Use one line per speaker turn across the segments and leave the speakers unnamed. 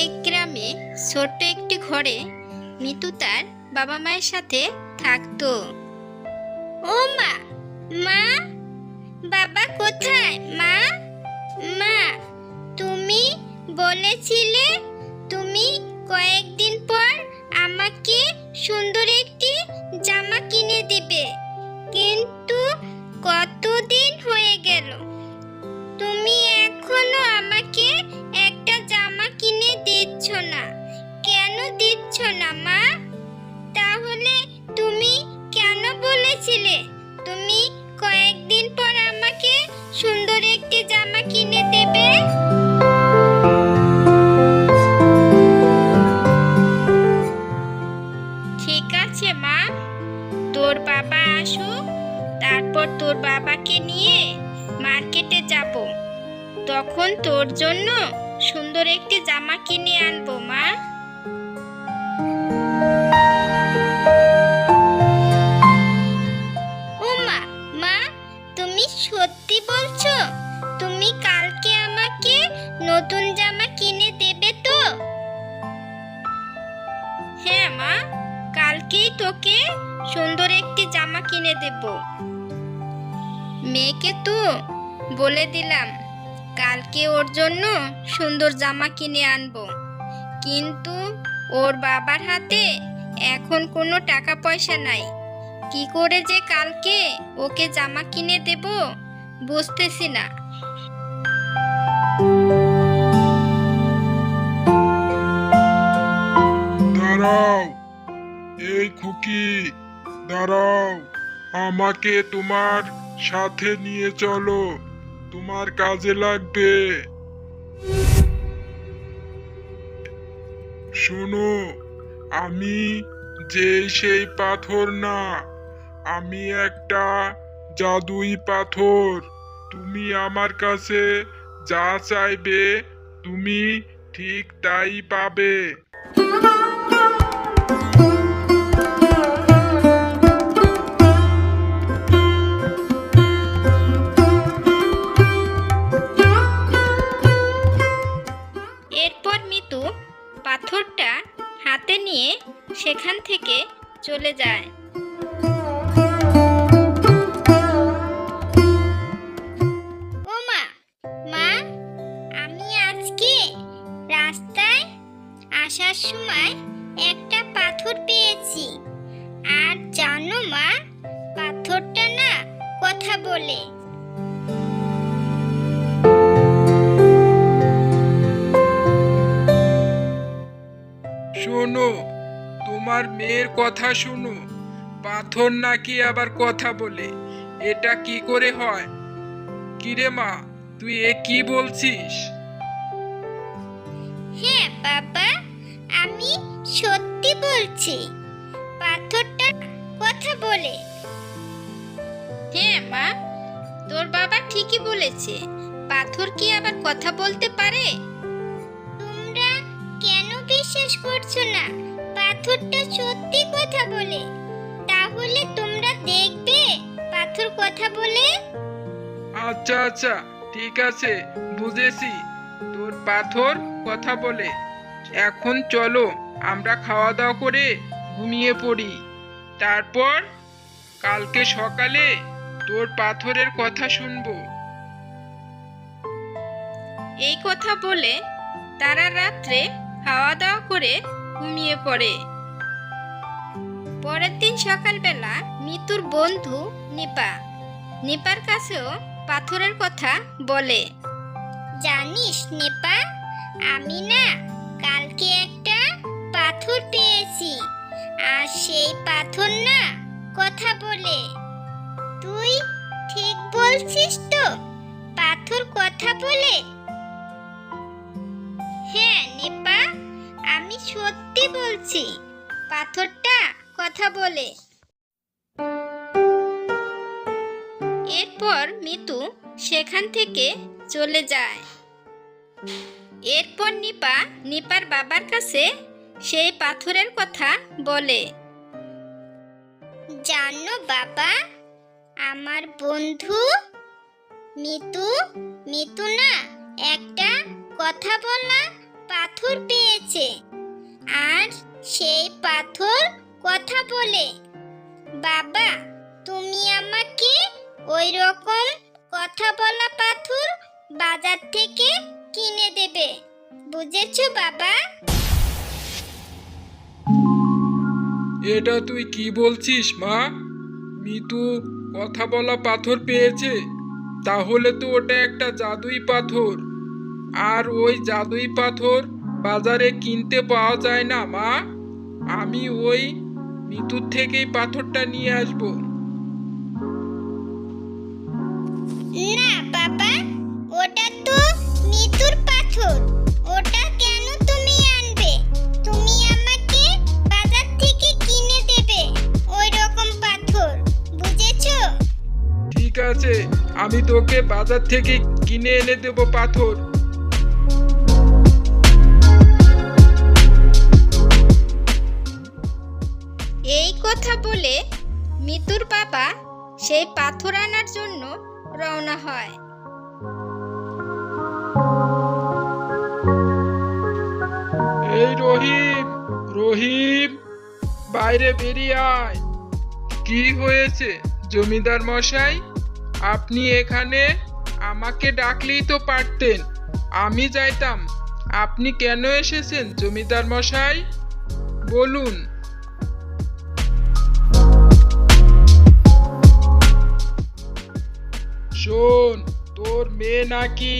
এক গ্রামে ছোট্ট একটি ঘরে মিতু তার বাবা মায়ের সাথে থাকতো। ও মা, মা, বাবা কোথায়? মা, মা, তুমি বলেছিলে তুমি কয়েকদিন পর আমাকে সুন্দর একটি জামা কিনে দিবে, কিন্তু কতদিন হয়ে গেল তুমি এখনো আমাকে একটা জামা কিনে দিচ্ছ না। কেন দিচ্ছ না মা? তাহলে তুমি কেন বলেছিলে তুমি কয়েকদিন পর আমাকে সুন্দর একটি জামা কিনে দেবে? ঠিক আছে মা, তোর বাবা আসুক, তারপর তোর বাবাকে নিয়ে মার্কেটে যাব, তখন তোর জন্য সুন্দর একটি জামা কিনে আনবো মা। ও মা, মা, তুমি সত্যি বলছো তুমি কালকে আমাকে নতুন জামা কিনে দেবে তো? হ্যাঁ মা, কালকেই তোকে সুন্দর একটি জামা কিনে দেব। মেয়েকে তো বলে দিলাম কালকে ওর জন্য সুন্দর জামা কিনে আনবো, কিন্তু ওর বাবার হাতে এখন কোনো টাকা পয়সা নাই। কি করে যে কালকে ওকে জামা কিনে দেব বুঝতেছি না।
দাঁড়াও, এই খুকি, দাঁড়াও, আমাকে তোমার সাথে নিয়ে চলো, তোমার কাজে লাগবে। শোনো, আমি সেই পাথর না, আমি একটা জাদুই পাথর। তুমি আমার কাছে যা চাইবে তুমি ঠিক তাই পাবে।
এরপর মিতু পাথরটা হাতে নিয়ে সেখান থেকে চলে যায়। ও মা, মা, আমি আজকে রাস্তায় আসার সময় একটা পাথর পেয়েছি, আর জানো মা, পাথরটা না কথা বলে।
শোনো, তোমার মেয়ের কথা শোনো, পাথর নাকি আবার কথা বলে? এটা কি করে হয়? কিরে মা, তুই এ কি বলছিস?
হ্যাঁ বাবা, আমি সত্যি বলছি, পাথরটা কথা বলে। হ্যাঁ মা, তোর বাবা ঠিকই বলেছে, পাথর কি আবার কথা বলতে পারে? তোমরা কেন বিশ্বাস করছো না পাথরটা সত্যি কথা বলে? তাহলে তোমরা দেখবে পাথর কথা বলে।
আচ্ছা আচ্ছা, ঠিক আছে, বুঝেছি, তোর পাথর কথা বলে। এখন চলো আমরা খাওয়া দাওয়া করে ঘুমিয়ে পড়ি, তারপর কালকে সকালে তোর পাথরের কথা শুনবো।
এই কথা বলে তারা রাত্রে খাওয়া দাওয়া করে ঘুমিয়ে পড়ে। পরের দিন সকালবেলা মিতুর বন্ধু নিপার কাছেও পাথরের কথা বলে। জানিস নিপা, আমি না কালকে একটা পাথর পেয়েছি, আর সেই পাথর না কথা বলে। তুই ঠিক বলছিস তো, পাথর কথা বলে? হ্যাঁ নিপা, আমি সত্যি বলছি, পাথরটা কথা বলে। এরপর মিতু সেখান থেকে চলে যায়। এরপর নিপার বাবার কাছে সেই পাথরের কথা বলে। জানো বাবা, আমার বন্ধু মিতু না একটা কথা বলা
পাথর পেয়েছে আর সেই পাথর কথা বলে। বাবা, তুমি আমাকে ওই রকম কথা বলা পাথর বাজার থেকে কিনে দেবে, বুঝেছো বাবা?
এটা তুই কি বলছিস মা? মিতু কথা বলা পাথর পেয়েছে? তাহলে তো ওটা একটা জাদুই পাথর, আর ওই জাদুই পাথর বাজারে কিনতে পাওয়া যায় না মা। আমি ওই মিতুর থেকেই পাথরটা নিয়ে আসবো।
না বাবা, ওটা তো মিতুর পাথর, ওটা কেন তুমি আনবে? তুমি আমাকে বাজার থেকে কিনে দেবে ওই রকম পাথর, বুঝেছো?
ঠিক আছে, আমি তোকে বাজার থেকে কিনে এনে দেবো পাথর।
এই কথা বলে মিতুর বাবা সেই পাথর আনার জন্য রওনা হয়।
এই রহিম, রহিম, বাইরে বেরিয়ে আয়। কি হয়েছে জমিদার মশাই? আপনি এখানে? আমাকে ডাকলেই তো পারতেন, আমি যাইতাম। আপনি কেন এসেছেন জমিদার মশাই? বলুন। শোন, তোর মেয়ে নাকি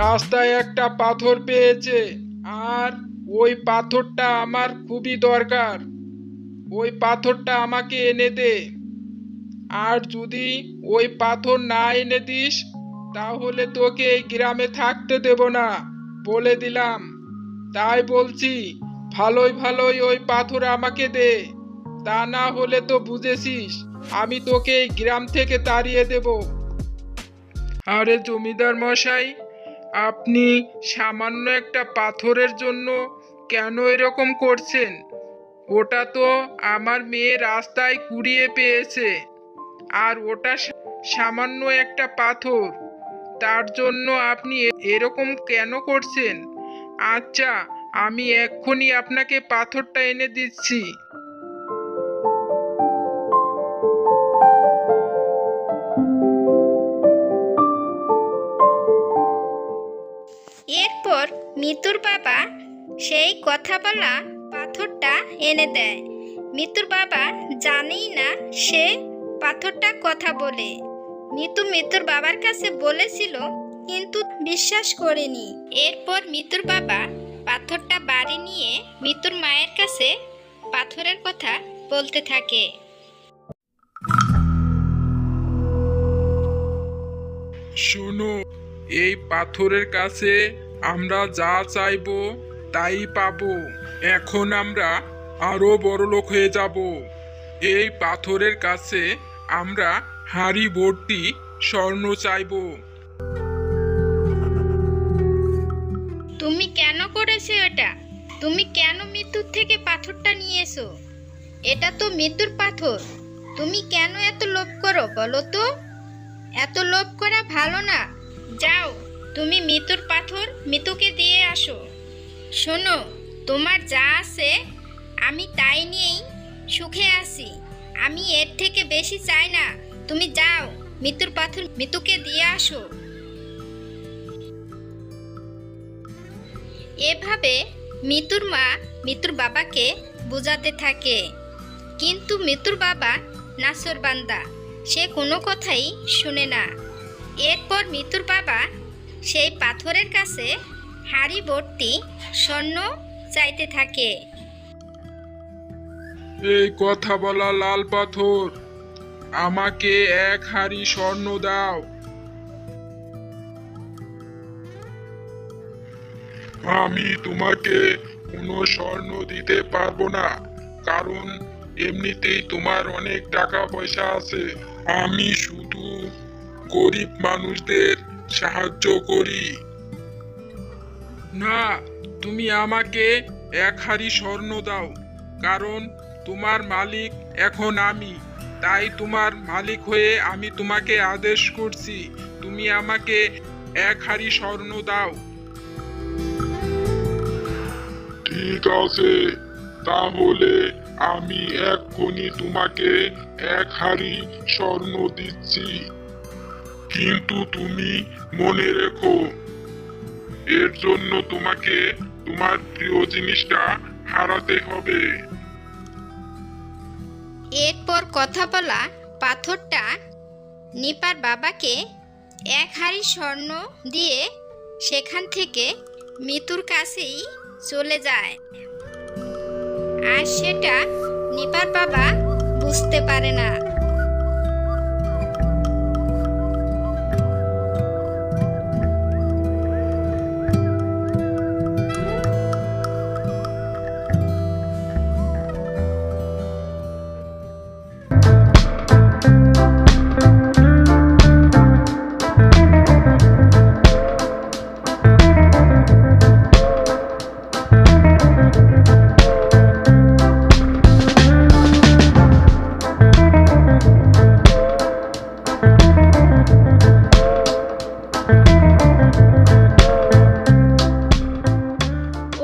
রাস্তায় একটা পাথর পেয়েছে, আর ওই পাথরটা আমার খুবই দরকার। ওই পাথরটা আমাকে এনে দে। আর যদি ওই পাথর না এনে দিস, তাহলে তোকে এই গ্রামে থাকতে দেব না, বলে দিলাম। তাই বলছি, ভালোই ভালোই ওই পাথর আমাকে দে। তা না হলে তো বুঝেছিস, আমি তোকে এই গ্রাম থেকে তাড়িয়ে দেব। আরে জমিদার মশাই, আপনি সামান্য একটা পাথরের জন্য কেন এরকম করছেন? ওটা তো আমার মেয়ে রাস্তায় কুড়িয়ে পেয়েছে, আর ওটা সামান্য একটা পাথর। তার জন্য আপনি এরকম কেন করছেন? আচ্ছা, আমি এক্ষুনি আপনাকে পাথরটা এনে দিচ্ছি।
এরপর মিতুর বাবা সেই কথা বলা পাথরটা এনে দেয়। মিতুর বাবা জানেই না সে পাথরটা কথা বলে। মিতুর বাবার কাছে বলেছিল, কিন্তু বিশ্বাস করেনি। এরপর মিতুর বাবা পাথরটা বাড়ি নিয়ে মিতুর মায়ের কাছে পাথরের কথা বলতে থাকে।
শোনো, এই পাথরের কাছে আমরা যা চাইবো তাই পাবো। এখন আমরা আরো বড়লোক হয়ে যাব। এই পাথরের কাছে আমরা হাঁড়ি ভর্তি স্বর্ণ চাইবো।
তুমি কেন করেছো এটা? তুমি কেন মিতুর থেকে পাথরটা নিয়েছো? এটা তো মিতুর পাথর। তুমি কেন এত লোভ করো বলো তো? এত লোভ করা ভালো না। যাও, তুমি মিতুর পাথর মিতুকে দিয়ে আসো। শোনো, তোমার যা আছে আমি তাই নিয়েই সুখে আছি। আমি এর থেকে বেশি চাই না। তুমি যাও, মিতুর পাথর মিতুকে দিয়ে আসো। এভাবে মিতুর মা মিতুর বাবাকে বোঝাতে থাকে, কিন্তু মিতুর বাবা নাছোড়বান্দা, সে কোনো কথাই শুনে না। এরপর মিতুর বাবা সেই পাথরের কাছে হাঁড়ি ভর্তি স্বর্ণ চাইতে থাকে।
এই কথা বলা লাল পাথর, আমাকে এক হাঁড়ি স্বর্ণ দাও। আমি তোমাকে কোনো স্বর্ণ দিতে পারবো না, কারণ এমনিতেই তোমার অনেক টাকা পয়সা আছে। আমি শুধু গরিব মানুষদের সাহায্য করি।
না, তুমি আমাকে এক হাঁড়ি স্বর্ণ দাও, কারণ তোমার মালিক এখন আমি। তাই তোমার মালিক হয়ে আমি তোমাকে আদেশ করছি, তুমি আমাকে এক হাঁড়ি স্বর্ণ দাও।
ঠিক আছে, তাহলে আমি এক্ষুনি তোমাকে 1 হাঁড়ি স্বর্ণ দিচ্ছি, কিন্তু তুমি মনে রেখো এর জন্য তোমাকে তোমার প্রিয় জিনিসটা হারাতে হবে।
এরপর কথা বলা পাথরটা নিপার বাবাকে 1 হাঁড়ি স্বর্ণ দিয়ে সেখান থেকে মিতুর কাছেই চলে যায়। আর সেটা নিপার বাবা বুঝতে পারে না।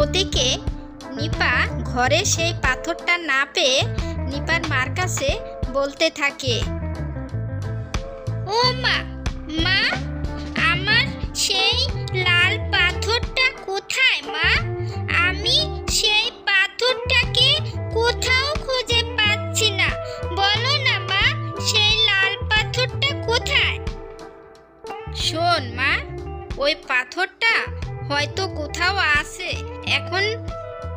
ওদিকে নিপা ঘরে সেই পাথরটা না পেয়ে নিপার মার কাছে বলতে থাকে, ও মা, মা, আমার সেই লাল পাথরটা কোথায় মা? আমি সেই পাথরটাকে কোথাও খুঁজে পাচ্ছি না। বলো না মা, সেই লাল পাথরটা কোথায়? শোন মা, ওই পাথরটা হয়তো কোথাও আছে, এখন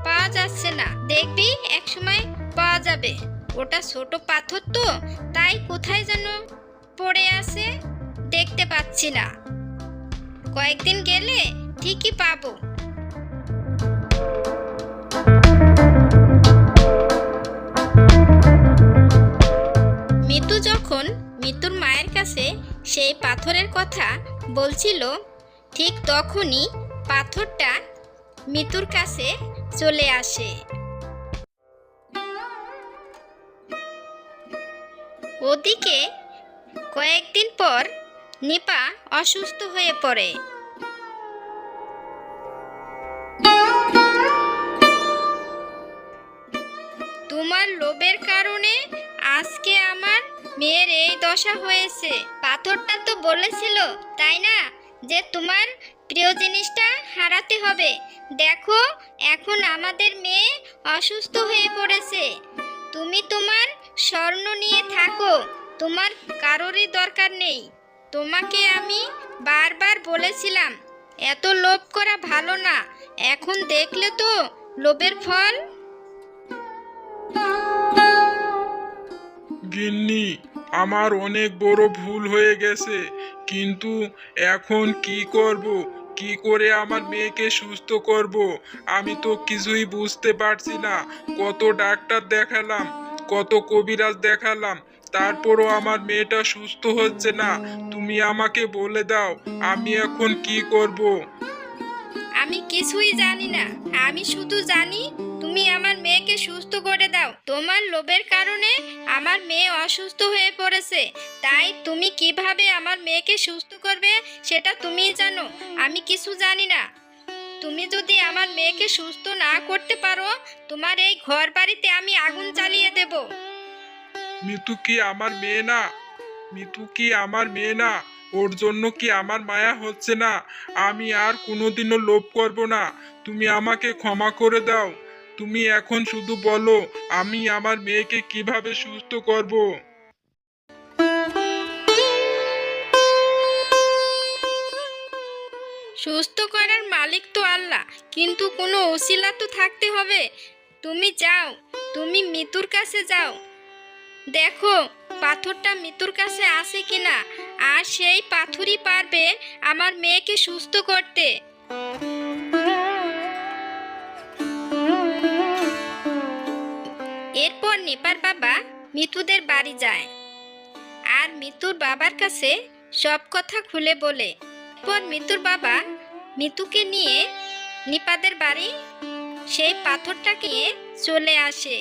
পাওয়া যাচ্ছে না, দেখবি একসময় পাওয়া যাবে। ওটা ছোট পাথর তো, তাই কোথায় যেন পড়ে আছে, দেখতে পাচ্ছি না। কয়েকদিন গেলে ঠিকই পাবো। মিতু যখন মিতুর মায়ের কাছে সেই পাথরের কথা বলছিল, ঠিক তখনই পাথরটা মিতুর কাছে চলে আসে। ওদিকে কয়েকদিন পর নিপা অসুস্থ হয়ে পড়ে। তোমার লোভের কারণে আজকে আমার মেয়ের এই দশা হয়েছে। পাথরটা তো বলেছিল, তাই না, যে তোমার প্রিয় জিনিসটা হারাতে হবে। দেখো, এখন আমাদের মেয়ে অসুস্থ হয়ে পড়েছে। তুমি তোমার স্বর্ণ নিয়ে থাকো, তোমার কারোরই দরকার নেই। তোমাকে আমি বারবার বলেছিলাম এত লোভ করা ভালো না। এখন দেখলে তো লোভের ফল।
গিন্নি, আমার অনেক বড় ভুল হয়ে গেছে, কিন্তু এখন কি করব, কি করে আমার মেয়েকে সুস্থ করব? আমি তো কিছুই বুঝতে পারছি না। কত ডাক্তার দেখালাম, কত কবিরাজ দেখালাম, তারপরও আমার মেয়েটা সুস্থ হচ্ছে না। তুমি আমাকে বলে দাও, আমি এখন কি করব?
আমি কিছুই জানি না, আমি শুধু জানি তুমি আমার মেয়েকে সুস্থ করে দাও। তোমার লোভের কারণে আমার মেয়ে অসুস্থ হয়ে পড়েছে, তাই তুমি কিভাবে আমার মেয়েকে সুস্থ করবে সেটা তুমিই জানো, আমি কিছু জানি না। তুমি যদি আমার মেয়েকে সুস্থ না করতে পারো, তোমার এই ঘর বাড়িতে আমি আগুন জ্বালিয়ে দেব।
মিতু কি আমার মেয়ে না? মিতু কি আমার মেয়ে না? ওর জন্য কি আমার মায়া হচ্ছে না? আমি আর কোনোদিনও লোভ করব না। তুমি আমাকে ক্ষমা করে দাও। তুমি এখন শুধু বলো, আমি আমার মেয়েকে কিভাবে সুস্থ করব?
সুস্থ করার মালিক তো আল্লাহ, কিন্তু কোনো ওসিলা তো থাকতে হবে। তুমি যাও, তুমি মিতুর কাছে যাও, দেখো পাথরটা মিতুর কাছে আছে কিনা, আর সেই পাথরই পারবে আমার মেয়েকে সুস্থ করতে। এরপর নিপার বাবা মিতুদের বাড়ি যায় আর মিতুর বাবার কাছে সব কথা খুলে বলে। এরপর মিতুর বাবা মিতুকে নিয়ে নিপাদের বাড়ি সেই পাথরটাকে নিয়ে চলে আসে।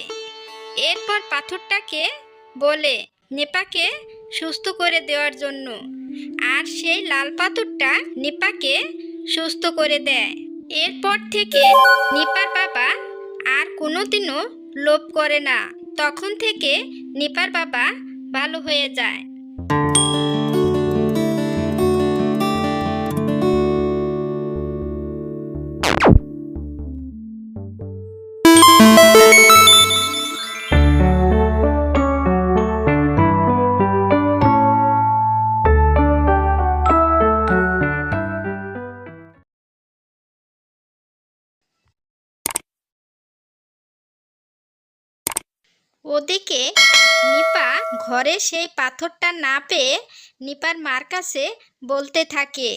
এরপর পাথরটাকে বলে নিপাকে সুস্থ করে দেওয়ার জন্য, আর সেই লাল পাথরটা নিপাকে সুস্থ করে দেয়। এরপর থেকে নিপার বাবা আর কোনোদিনও লোভ করে না। তখন থেকে নিপার বাবা ভালো হয়ে যায়। ওদিকে নিপা ঘরে সেই পাথরটা না পেয়ে নিপার মার কাছে বলতে থাকে,